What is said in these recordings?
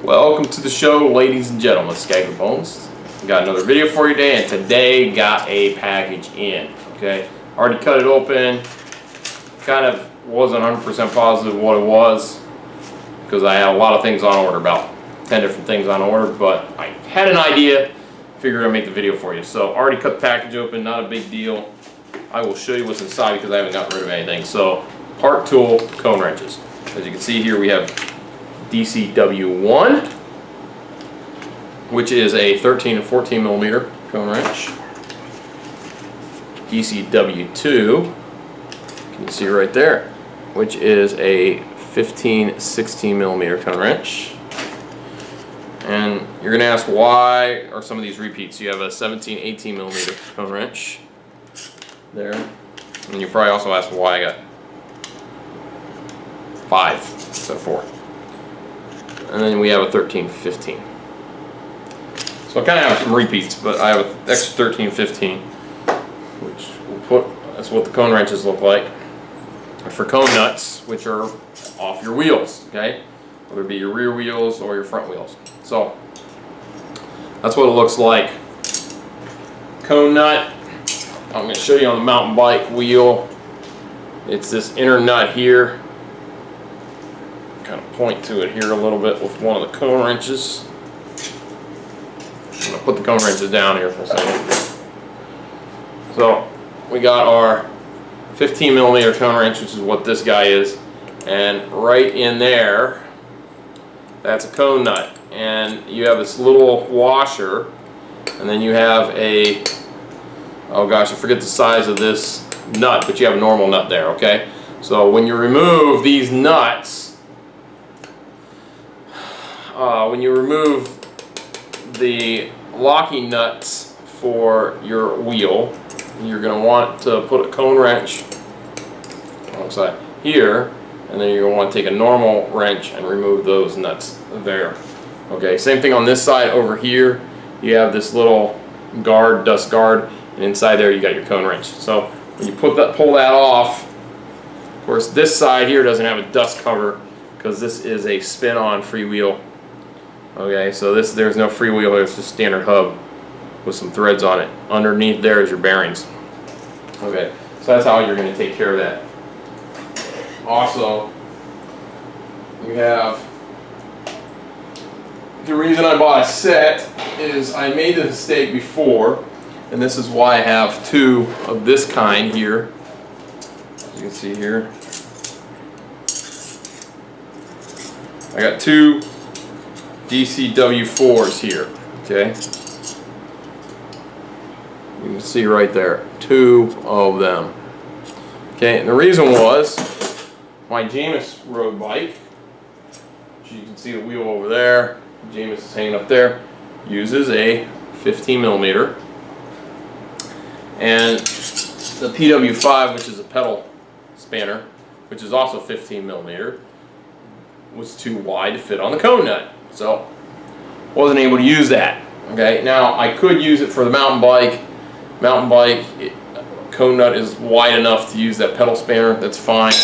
Welcome to the show, ladies and gentlemen. Skagger Bones. Got another video for you today, and today got a package in. Okay, already cut it open. Kind of wasn't 100% positive what it was because I had a lot of things on order, about 10 different things on order, but I had an idea. Figured I'd make the video for you. So already cut the package open, not a big deal. I will show you what's inside because I haven't gotten rid of anything. So part tool cone wrenches. As you can see here, we have DCW1, which is a 13 and 14 millimeter cone wrench. DCW2, you can see right there, which is a 15-16 millimeter cone wrench. And you're going to ask, why are some of these repeats? You have a 17-18 millimeter cone wrench there, and you probably also ask why I got 5 instead of 4. And then we have a 13-15. So I kind of have some repeats, but I have an extra 13-15, which we'll put, that's what the cone wrenches look like. For cone nuts, which are off your wheels, okay? Whether it be your rear wheels or your front wheels. So that's what it looks like. Cone nut, I'm going to show you on the mountain bike wheel. It's this inner nut here. Kind of point to it here a little bit with one of the cone wrenches. I'm going to put the cone wrenches down here for a second. So we got our 15 millimeter cone wrench, which is what this guy is, and right in there, that's a cone nut. And you have this little washer, and then you have a, oh gosh, I forget the size of this nut, but you have a normal nut there, okay? So when you remove these nuts, when you remove the locking nuts for your wheel, you're going to want to put a cone wrench alongside here, and then you're going to want to take a normal wrench and remove those nuts there. Okay, same thing on this side over here. You have this little guard, dust guard, and inside there you got your cone wrench. So when you pull that off, of course this side here doesn't have a dust cover because this is a spin-on freewheel. Okay, so there's no freewheel, it's just standard hub with some threads on it. Underneath there is your bearings. Okay, so that's how you're going to take care of that. Also, you have, the reason I bought a set is I made the mistake before, and this is why I have 2 of this kind here. As you can see here, I got 2 DCW4s here, okay? You can see right there, 2 of them. Okay, and the reason was my Jamis road bike, which you can see the wheel over there, Jamis is hanging up there, uses a 15 millimeter. And the PW5, which is a pedal spanner, which is also 15 millimeter, was too wide to fit on the cone nut. So wasn't able to use that. Okay, now I could use it for the mountain bike. Cone nut is wide enough to use that pedal spanner, that's fine.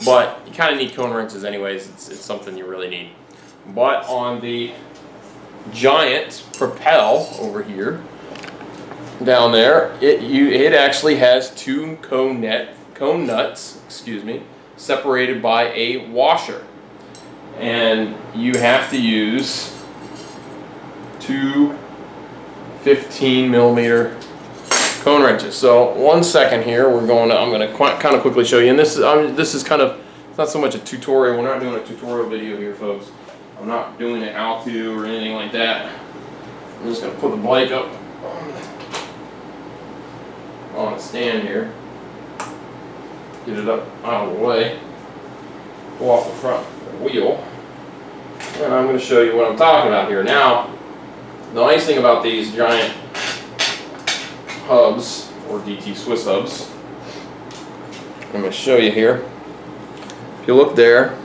But you kind of need cone wrenches anyways, it's something you really need. But on the giant Propel over here, down there, it actually has 2 cone nuts, separated by a washer. And you have to use 2 15 millimeter cone wrenches. So 1 second here, I'm going to kind of quickly show you. And this is kind of, it's not so much a tutorial. We're not doing a tutorial video here, folks. I'm not doing an how-to or anything like that. I'm just going to put the bike up on a stand here. Get it up out of the way. Pull off the front wheel. And I'm going to show you what I'm talking about here. Now, the nice thing about these giant hubs, or DT Swiss hubs, I'm going to show you here. If you look there,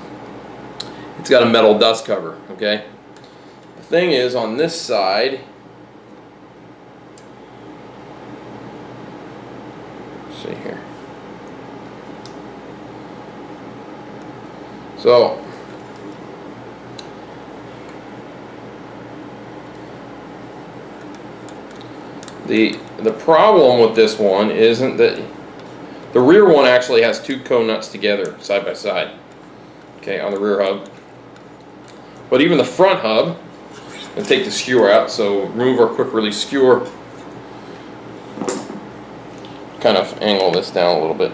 it's got a metal dust cover, okay? The thing is, on this side, let's see here. So The problem with this one isn't that the rear one actually has two cone nuts together side by side, okay, on the rear hub. But even the front hub, and take the skewer out, so remove our quick release skewer. Kind of angle this down a little bit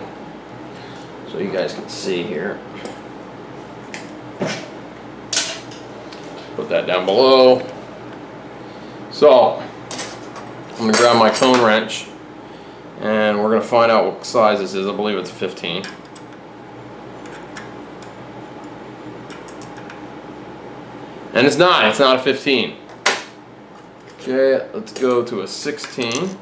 so you guys can see here. Put that down below. So I'm going to grab my cone wrench and we're going to find out what size this is. I believe it's 15. And it's not a 15. Okay, let's go to a 16.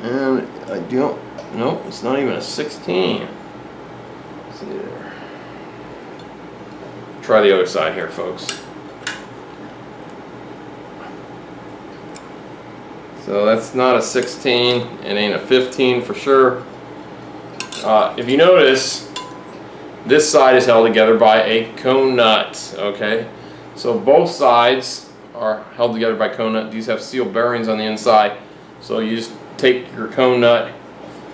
And I don't, nope, it's not even a 16. Let's see there. Try the other side here, folks. So that's not a 16, it ain't a 15 for sure. If you notice, this side is held together by a cone nut, okay? So both sides are held together by cone nut. These have steel bearings on the inside. So you just take your cone nut,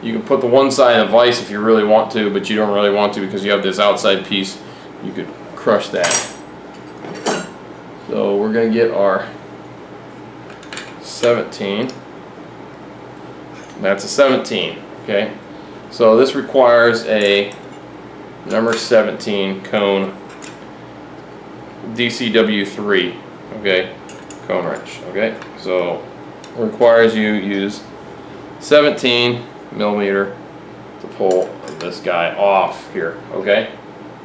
you can put the one side in a vise if you really want to, but you don't really want to because you have this outside piece. You could crush that. So we're going to get our 17. That's a 17, okay? So this requires a number 17 cone DCW3, okay, cone wrench, okay? So it requires you use 17 millimeter to pull this guy off here, okay?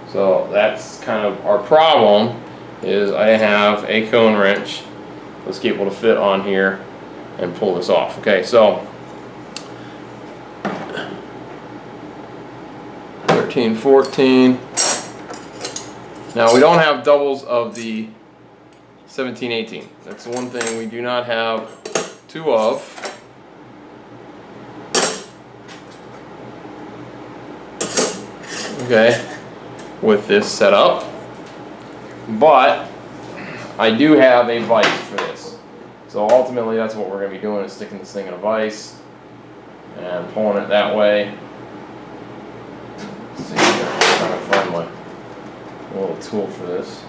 So that's kind of our problem, is I have a cone wrench that's capable to fit on here and pull this off, okay? So 13, 14. Now we don't have doubles of the 17, 18. That's the one thing we do not have two of. Okay, with this setup, but I do have a vise for this. So ultimately that's what we're going to be doing, is sticking this thing in a vise and pulling it that way. Let's see here, I'm trying to find my little tool for this.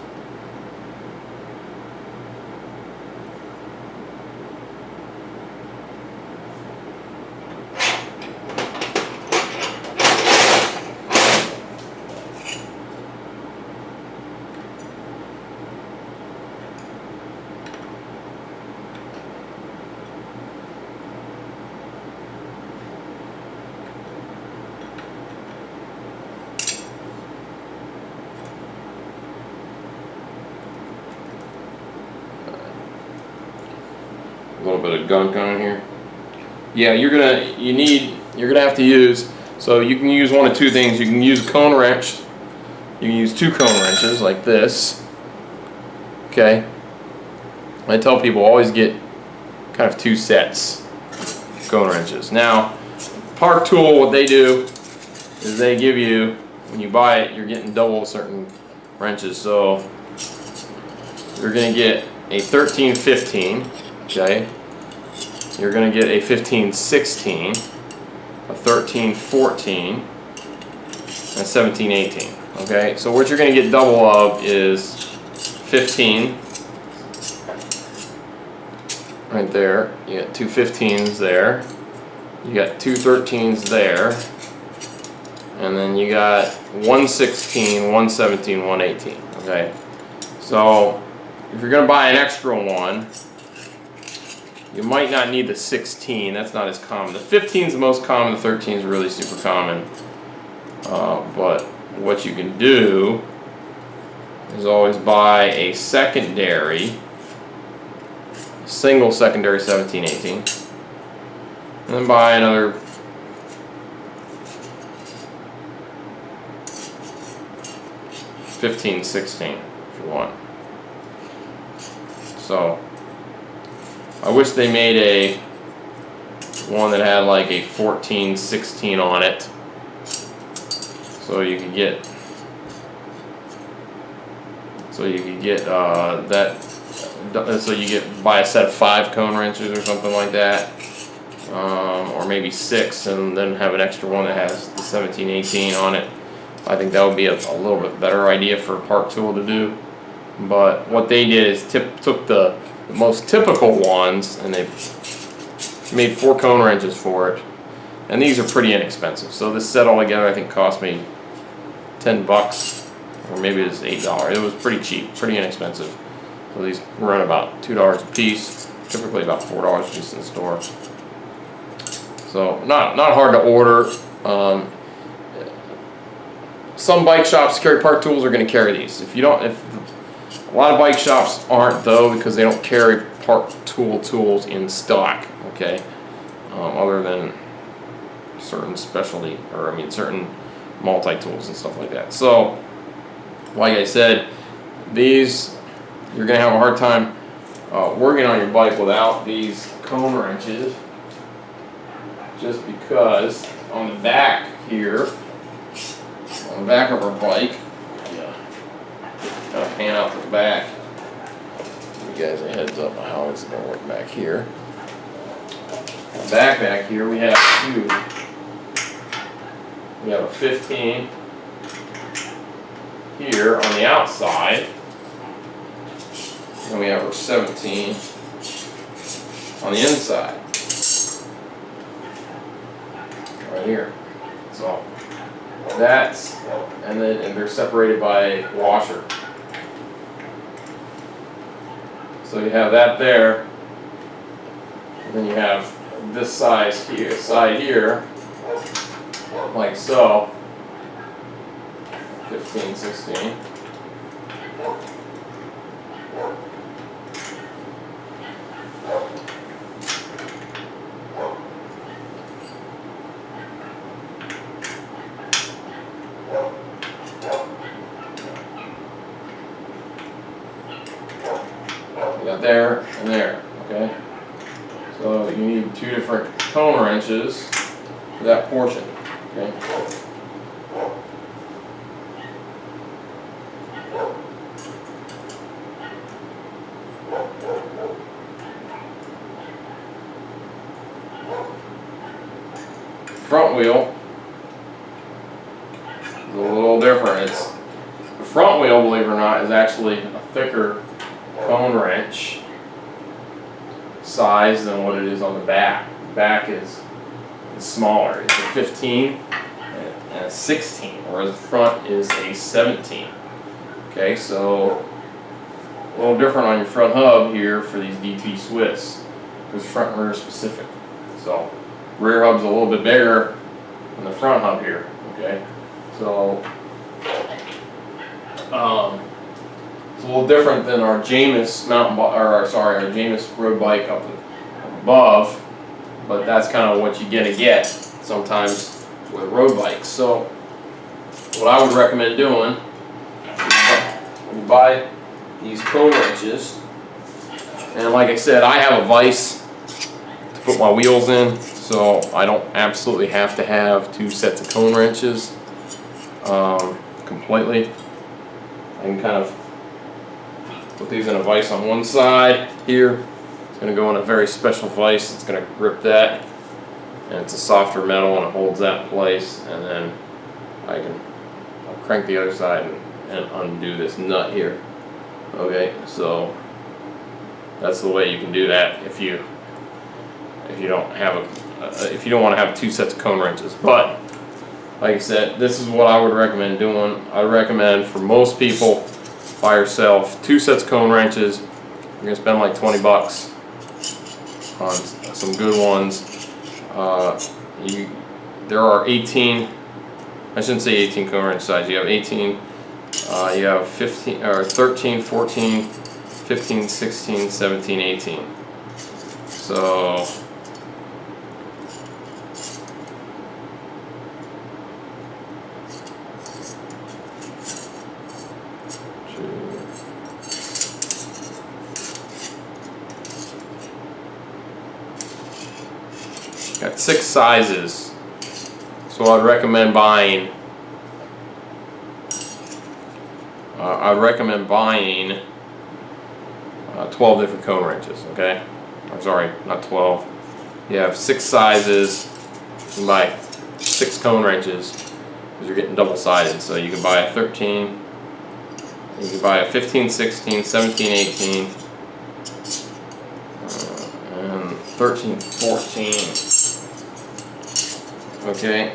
A little bit of gunk on here. Yeah, you're gonna have to use, so you can use one of two things. You can use a cone wrench. You can use two cone wrenches like this. Okay. I tell people always get kind of two sets of cone wrenches. Now, Park Tool, what they do is they give you, when you buy it, you're getting double certain wrenches. So you're gonna get a 13-15. Okay, you're going to get a 15-16, a 13-14, and a 17-18. Okay, so what you're going to get double of is 15 right there. You got two 15s there. You got two 13s there. And then you got one 16, one 17, one 18. Okay, so if you're going to buy an extra one, you might not need the 16, that's not as common. The 15 is the most common, the 13 is really super common. But what you can do is always buy a secondary, single secondary 17, 18. And then buy another $15, $16 if you want. So I wish they made a one that had like a 14, 16 on it, so you could get that So you buy a set of 5 cone wrenches or something like that, or maybe 6, and then have an extra one that has the 17-18 on it. I think that would be a little bit better idea for a park tool to do. But what they did is took the most typical ones, and they made 4 cone wrenches for it. And these are pretty inexpensive. So this set all together I think cost me $10, or maybe it was $8. It was pretty cheap, pretty inexpensive. So these run about $2 a piece, typically about $4 a piece in the store. So not hard to order. Some bike shops carry park tools are going to carry these. If a lot of bike shops aren't, though, because they don't carry park tools in stock. Okay, other than certain specialty, or certain multi-tools and stuff like that. So, like I said, these, you're going to have a hard time working on your bike without these cone wrenches, just because on the back here, on the back of our bike, kind of pan out to the back, give you guys a heads up on how it's going to work back here. Back here we have 2. We have a 15 here on the outside, and we have our 17 on the inside, right here. So that's, and they're separated by a washer. So you have that there, and then you have this side here, like so, 15, 16. You got there and there, okay? So you need 2 different cone wrenches for that portion, okay? Front wheel is a little different. The front wheel, believe it or not, is actually a thicker cone wrench size than what it is on the back. The back is smaller. It's a 15 and a 16, whereas the front is a 17. Okay, so a little different on your front hub here for these DT Swiss, because front and rear specific. So rear hub's a little bit bigger than the front hub here. Okay, so it's a little different than our Jamis our Jamis road bike up above, but that's kind of what you're gonna get sometimes with road bikes. So what I would recommend doing is you buy these cone wrenches, and like I said, I have a vise to put my wheels in, so I don't absolutely have to have 2 sets of cone wrenches completely. I can kind of put these in a vise on one side here. It's going to go in a very special vise. It's going to grip that, and it's a softer metal, and it holds that in place. And then I'll crank the other side and undo this nut here. Okay, so that's the way you can do that if you don't want to have 2 sets of cone wrenches. But like I said, this is what I would recommend doing. I recommend for most people, buy yourself 2 sets of cone wrenches. You're gonna spend like $20 on some good ones. There are 18. I shouldn't say 18 cone wrench size. You have 18. You have 15 or 13, 14, 15, 16, 17, 18. So got 6 sizes, so I'd recommend buying. 12 different cone wrenches, okay? I'm sorry, not 12. You have 6 sizes. You can buy 6 cone wrenches because you're getting double-sided. So you can buy a 13, you can buy a 15, 16, 17, 18, and 13, 14. Okay.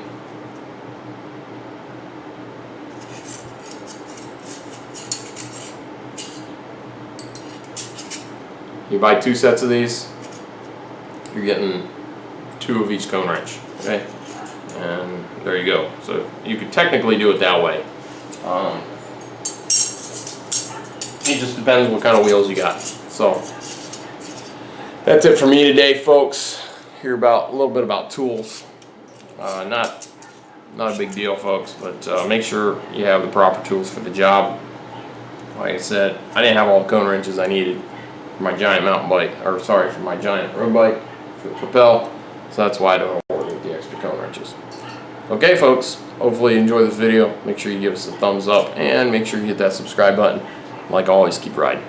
You buy 2 sets of these, you're getting 2 of each cone wrench, okay? And there you go. So you could technically do it that way. It just depends what kind of wheels you got. So that's it for me today, folks. Hear about a little bit about tools. Not a big deal, folks, but make sure you have the proper tools for the job. Like I said, I didn't have all the cone wrenches I needed for my giant mountain bike, or sorry, for my giant road bike, for the Propel, so that's why I don't order the extra cone wrenches. Okay, folks, hopefully you enjoy this video. Make sure you give us a thumbs up, and make sure you hit that subscribe button. Like always, keep riding.